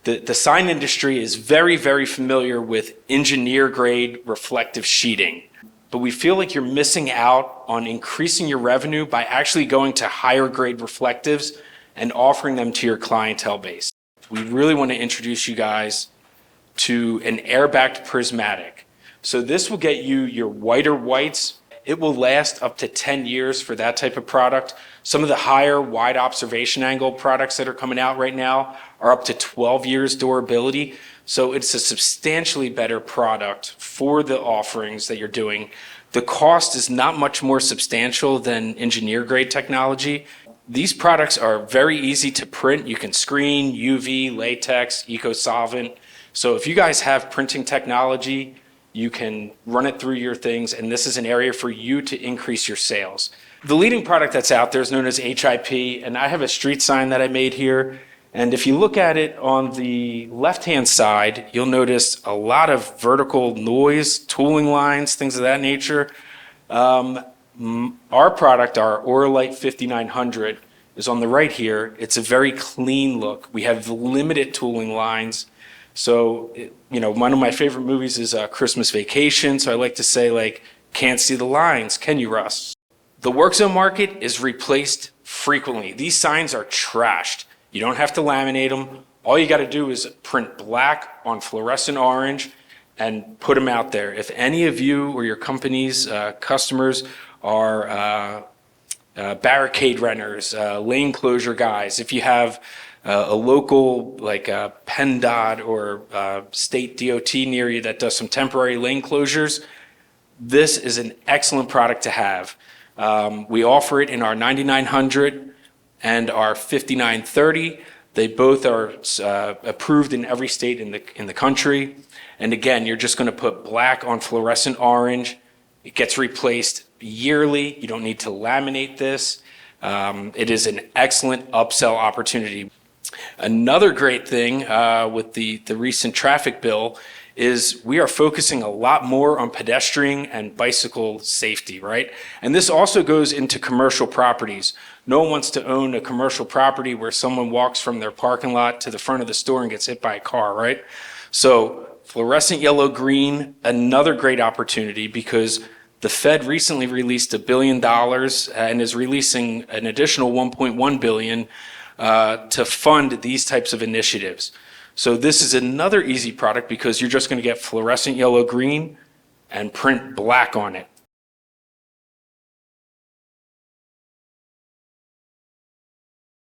The sign industry is very, very familiar with engineer-grade reflective sheeting, but we feel like you're missing out on increasing your revenue by actually going to higher-grade reflectives and offering them to your clientele base. We really want to introduce you guys to an air-backed prismatic. So this will get you your whiter whites. It will last up to 10 years for that type of product. Some of the higher wide observation angle products that are coming out right now are up to 12 years durability. So it's a substantially better product for the offerings that you're doing. The cost is not much more substantial than engineer grade technology. These products are very easy to print. You can screen, UV, latex, eco-solvent. So if you guys have printing technology, you can run it through your things, and this is an area for you to increase your sales. The leading product that's out there is known as HIP, and I have a street sign that I made here. And if you look at it on the left-hand side, you'll notice a lot of vertical noise, tooling lines, things of that nature. Our product, our Auralite 5900, is on the right here. It's a very clean look. We have limited tooling lines. So, one of my favorite movies is Christmas Vacation. So I like to say, like, can't see the lines, can you, Russ? The work zone market is replaced frequently. These signs are trashed. You don't have to laminate them. All you got to do is print black on fluorescent orange and put them out there. If any of you or your company's customers are barricade renters, lane closure guys, if you have a local like PennDOT or state DOT near you that does some temporary lane closures, this is an excellent product to have. We offer it in our 9900 and our 5930. They both are approved in every state in the country. And again, you're just going to put black on fluorescent orange. It gets replaced yearly. You don't need to laminate this. It is an excellent upsell opportunity. Another great thing with the recent traffic bill is we are focusing a lot more on pedestrian and bicycle safety, right? And this also goes into commercial properties. No one wants to own a commercial property where someone walks from their parking lot to the front of the store and gets hit by a car, right? So fluorescent yellow green, another great opportunity because the Fed recently released $1 billion and is releasing an additional $1.1 billion to fund these types of initiatives. So this is another easy product because you're just going to get fluorescent yellow green and print black on it.